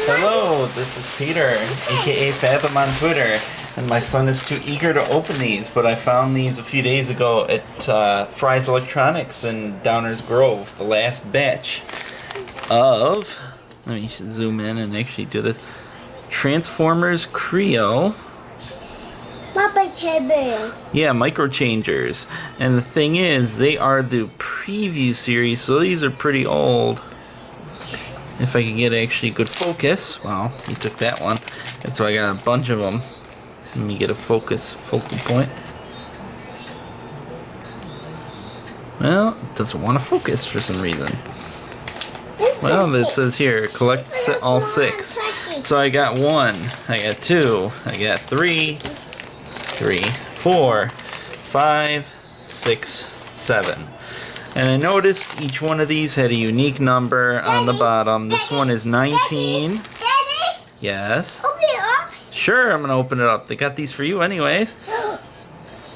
Hello, this is Peter, aka Fathom on Twitter, and my son is too eager to open these, but I found these a few days ago at Fry's Electronics in Downers Grove, the last batch of, let me zoom in and actually do this, Transformers Kreo. Yeah, micro changers. And the thing is, they are the preview series, so these are pretty old. If I can get actually good focus. Well, he took that one. And so I got a bunch of them. Let me get a focal point. Well, it doesn't want to focus for some reason. Well, it says here, collect all 6. So I got 1, I got 2, I got 3, 4, 5, 6, 7. And I noticed each one of these had a unique number on the bottom. This one is 19. Daddy? Yes. Open it up. Sure, I'm going to open it up. They got these for you anyways.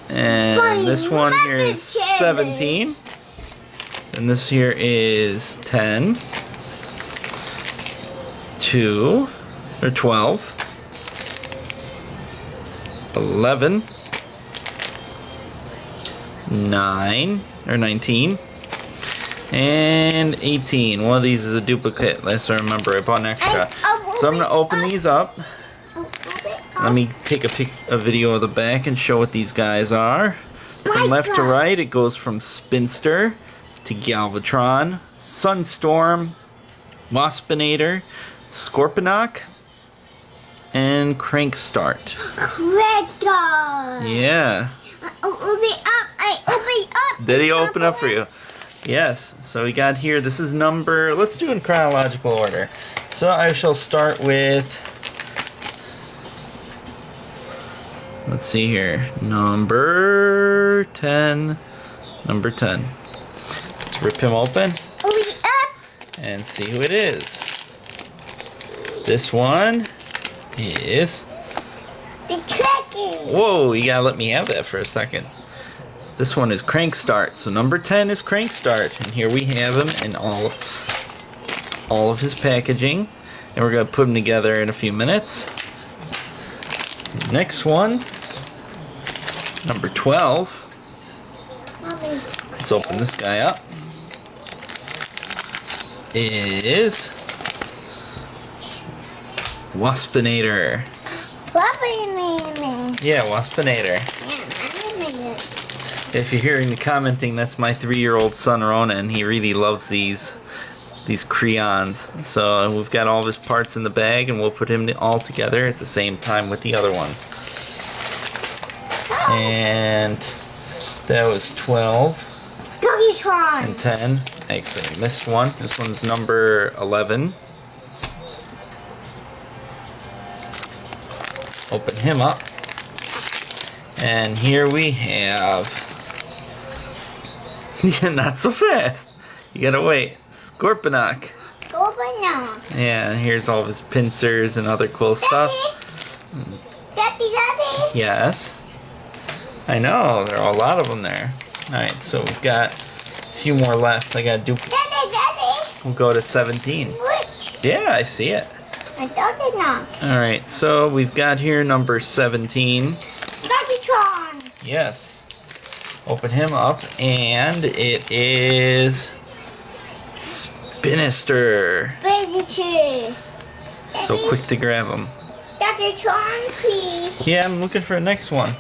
And this one here is 17. And this here is 10. 2. Or 12. 11. 9. Or 19. And 18. One of these is a duplicate. Last I remember, I bought an extra. So I'm going to open these up. Let me take a video of the back and show what these guys are. From left to right, it goes from Spinster to Galvatron, Sunstorm, Waspinator, Scorponok, and Crankstart. Yeah. Open it up. I open it up. Did he open up for you? Yes. So we got here, this is number, let's do in chronological order. So I shall start with, let's see here, number 10. Number 10. Let's rip him open. Open it up. And see who it is. This one is... The tracking. Whoa, you gotta let me have that for a second. This one is Crankstart. So number 10 is Crankstart. And here we have him in all of his packaging. And we're gonna put them together in a few minutes. Next one, number 12. Mommy. Let's open this guy up. Is Waspinator. Yeah, Waspinator. If you're hearing the commenting, that's my 3-year-old son Ronan. He really loves these Kreons. So we've got all of his parts in the bag, and we'll put him all together at the same time with the other ones. And that was 12 and 10. Actually, I missed one. This one's number 11. Open him up. And here we have... Yeah, not so fast. You gotta wait. Scorponok. Yeah, and here's all of his pincers and other cool stuff. Daddy. Yes. I know, there are a lot of them there. Alright, so we've got a few more left. I gotta do... Daddy. We'll go to 17. Which? Yeah, I see it. I don't know. Alright, so we've got here number 17. Galvatron. Yes. Open him up, and it is Spinister. So quick to grab him. Galvatron, please. Yeah, I'm looking for the next one.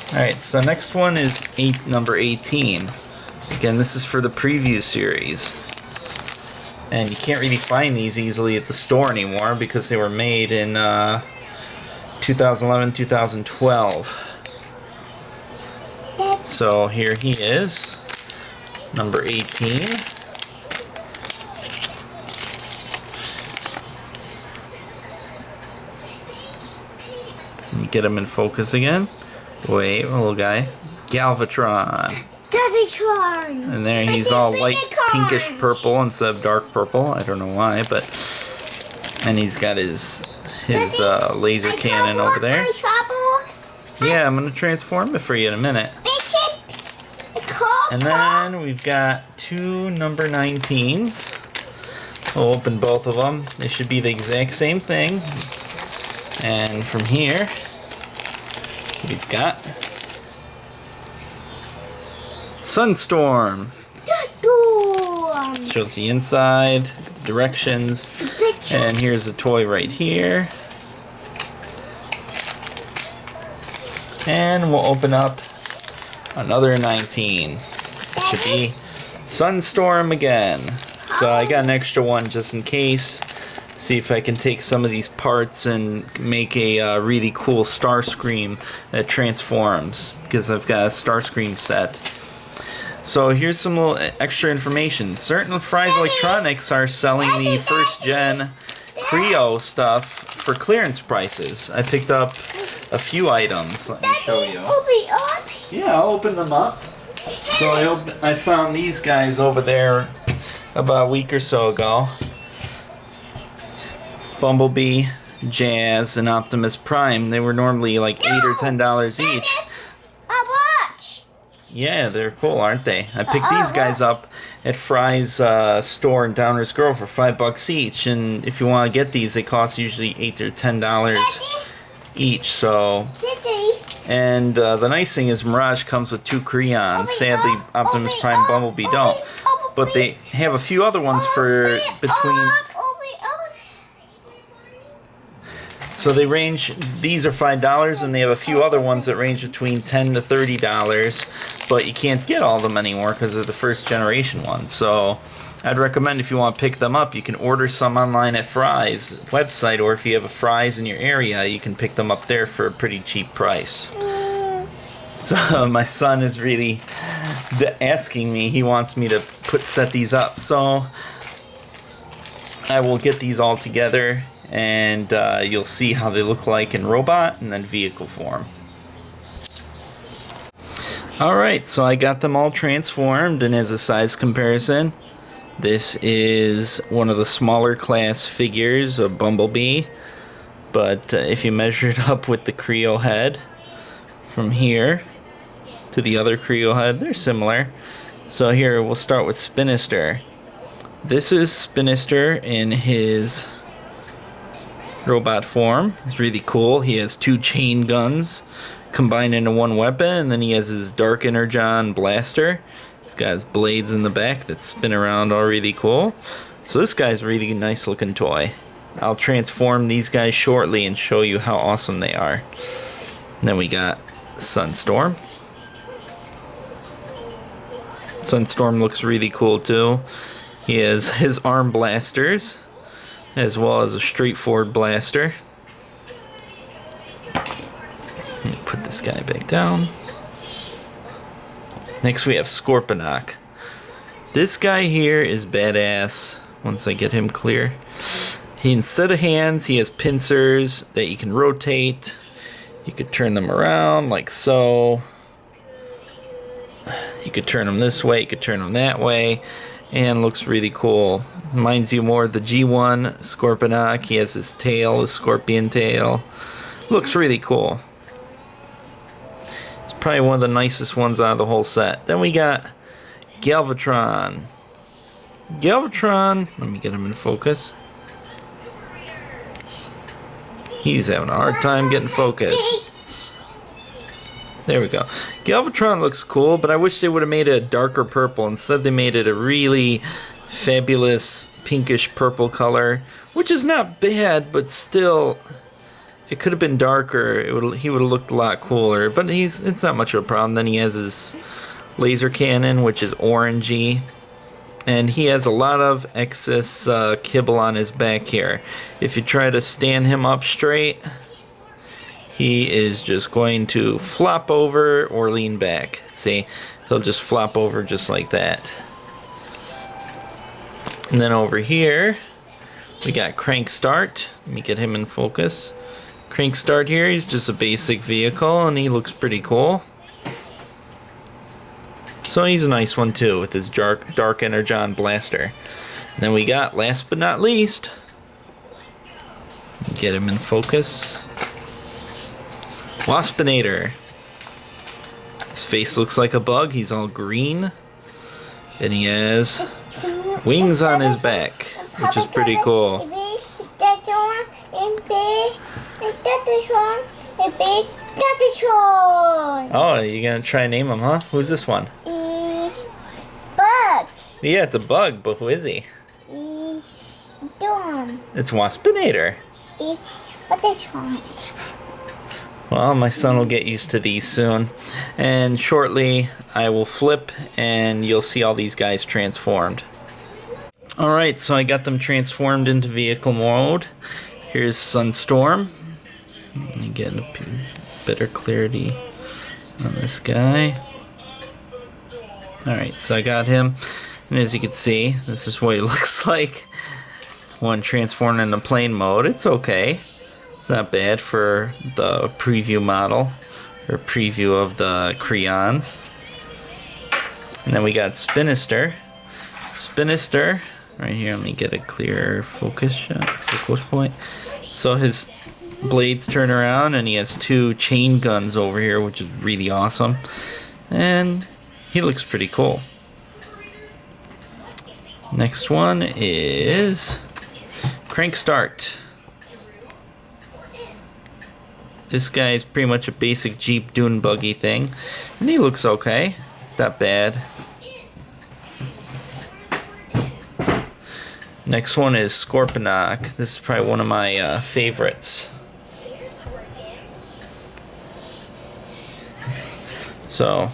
Alright, so next one is number 18. Again, this is for the preview series. And you can't really find these easily at the store anymore because they were made in 2011, 2012. So here he is, number 18. Let me get him in focus again. Wait, little guy. Galvatron. And there he's all light pinkish purple instead of dark purple. I don't know why, but... And he's got his laser cannon over there. Yeah, I'm going to transform it for you in a minute. And then we've got 2 number 19s. We'll open both of them. They should be the exact same thing. And from here, we've got Sunstorm. Shows the inside, directions, and here's a toy right here. And we'll open up another 19. It should be Sunstorm again. So I got an extra one just in case. See if I can take some of these parts and make a really cool Starscream that transforms, because I've got a Starscream set. So here's some little extra information. Certain Fry's Electronics are selling the first gen Kreo stuff for clearance prices. I picked up a few items. Let me show you. Yeah, I'll open them up. So I found these guys over there about a week or so ago. Bumblebee, Jazz, and Optimus Prime. They were normally like $8 or $10 each. Yeah, they're cool, aren't they? I picked these guys up at Fry's store in Downers Grove for $5 each, and if you want to get these, they cost usually $8 or $10 each. So, and the nice thing is Mirage comes with 2 Kreons. Sadly, Optimus Prime and Bumblebee don't, but they have a few other ones for between. So they range, these are $5, and they have a few other ones that range between $10 to $30, but you can't get all of them anymore because they're the first generation ones. So I'd recommend if you want to pick them up, you can order some online at Fry's website, or if you have a Fry's in your area, you can pick them up there for a pretty cheap price. So my son is really asking me, he wants me to set these up. So I will get these all together, and you'll see how they look like in robot and then vehicle form. Alright, so I got them all transformed, and as a size comparison, this is one of the smaller class figures of Bumblebee, but if you measure it up with the Kreo head from here to the other Kreo head, they're similar. So here we'll start with Spinister. This is Spinister in his robot form. It's really cool. He has 2 chain guns combined into one weapon, and then he has his Dark Energon blaster. He's got his blades in the back that spin around, all really cool. So this guy's a really nice looking toy. I'll transform these guys shortly and show you how awesome they are. And then we got Sunstorm. Sunstorm looks really cool too. He has his arm blasters, as well as a straightforward blaster. Let me put this guy back down. Next we have Scorponok. This guy here is badass once I get him clear. Instead of hands, he has pincers that you can rotate. You could turn them around like so. You could turn them this way, you could turn them that way, and looks really cool. Reminds you more of the G1 Scorponok. He has his tail, his scorpion tail. Looks really cool. It's probably one of the nicest ones out of the whole set. Then we got Galvatron. Galvatron, let me get him in focus. He's having a hard time getting focused. There we go. Galvatron looks cool, but I wish they would have made it a darker purple. Instead, they made it a really fabulous pinkish purple color, which is not bad, but still, it could have been darker. He would have looked a lot cooler, but it's not much of a problem. Then he has his laser cannon, which is orangey, and he has a lot of excess kibble on his back here. If you try to stand him up straight, he is just going to flop over or lean back. See, he'll just flop over just like that. And then over here, we got Crank Start. Let me get him in focus. Crank Start here, he's just a basic vehicle, and he looks pretty cool. So he's a nice one too, with his Dark Energon blaster. And then we got, last but not least, get him in focus, Waspinator. His face looks like a bug. He's all green. And he has wings on his back. which is pretty cool. Oh, you gonna try and name him, huh? Who's this one? Is bug. Yeah, it's a bug, but who is he? Is Dawn. It's Waspinator. It's what is one? Well, my son will get used to these soon. And shortly, I will flip and you'll see all these guys transformed. Alright, so I got them transformed into vehicle mode. Here's Sunstorm. Let me get a better clarity on this guy. Alright, so I got him. And as you can see, this is what he looks like when transformed into plane mode. It's okay. It's not bad for the preview model, or preview of the Kreons. And then we got Spinister. Spinister, right here, let me get a clear focus shot, focus point. So his blades turn around and he has two chain guns over here, which is really awesome. And he looks pretty cool. Next one is Crankstart. This guy is pretty much a basic Jeep dune buggy thing, and he looks okay. It's not bad. Next one is Scorponok. This is probably one of my favorites. So,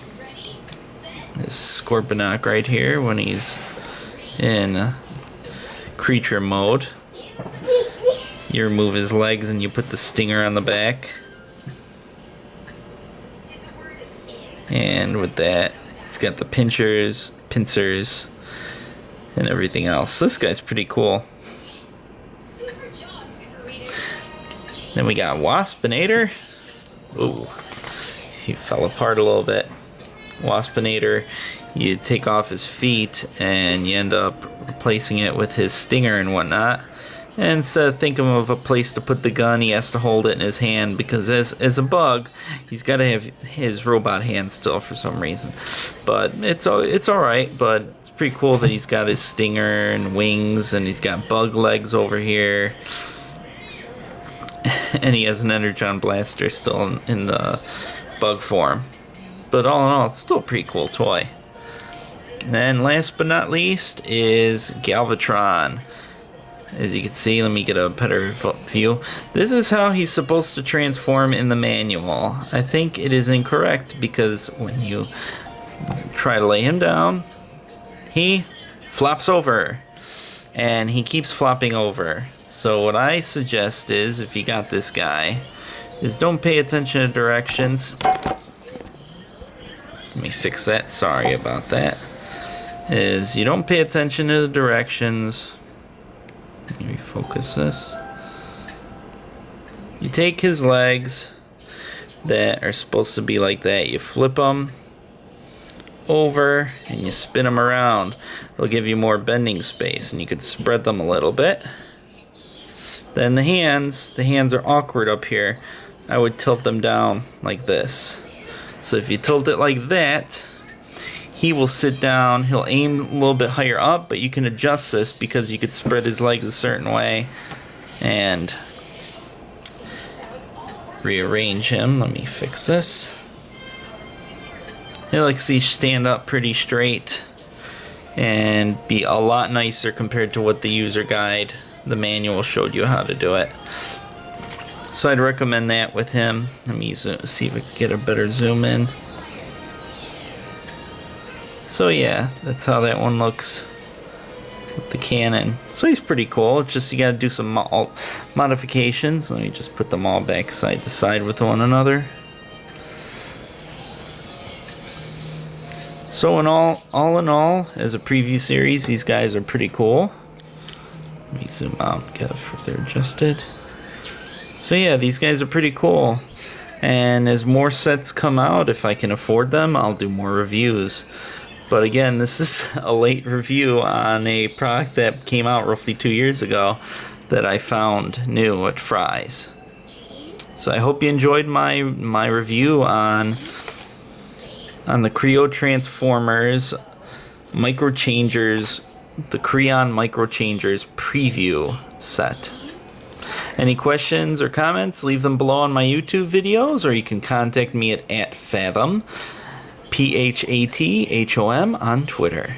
this Scorponok right here when he's in creature mode. You remove his legs and you put the stinger on the back. And with that, it's got the pincers, and everything else. This guy's pretty cool. Then we got Waspinator. Ooh, he fell apart a little bit. Waspinator, you take off his feet and you end up replacing it with his stinger and whatnot. And instead of thinking of a place to put the gun, he has to hold it in his hand because as a bug, he's got to have his robot hand still for some reason. But it's alright, but it's pretty cool that he's got his stinger and wings and he's got bug legs over here. And he has an Energon Blaster still in the bug form. But all in all, it's still a pretty cool toy. And then last but not least is Galvatron. As you can see, let me get a better view. This is how he's supposed to transform in the manual. I think it is incorrect because when you try to lay him down, he flops over. And he keeps flopping over. So what I suggest is, if you got this guy, is don't pay attention to directions. Let me fix that, sorry about that. Is you don't pay attention to the directions. Let me refocus this. You take his legs that are supposed to be like that. You flip them over and you spin them around. It'll give you more bending space and you could spread them a little bit. Then the hands are awkward up here. I would tilt them down like this. So if you tilt it like that, he will sit down, he'll aim a little bit higher up, but you can adjust this because you could spread his legs a certain way and rearrange him. Let me fix this. He likes to stand up pretty straight and be a lot nicer compared to what the user guide, the manual, showed you how to do it. So I'd recommend that with him. Let me see if I can get a better zoom in. So yeah, that's how that one looks with the cannon. So he's pretty cool. It's just you gotta do some modifications. Let me just put them all back side to side with one another. So all in all, as a preview series, these guys are pretty cool. Let me zoom out, get it further adjusted. So yeah, these guys are pretty cool. And as more sets come out, if I can afford them, I'll do more reviews. But again, this is a late review on a product that came out roughly 2 years ago that I found new at Fry's. So I hope you enjoyed my review on the Kreo Transformers Micro Changers the Kreon Micro Changers preview set. Any questions or comments, leave them below on my YouTube videos, or you can contact me at @Phathom, PHATHOM on Twitter.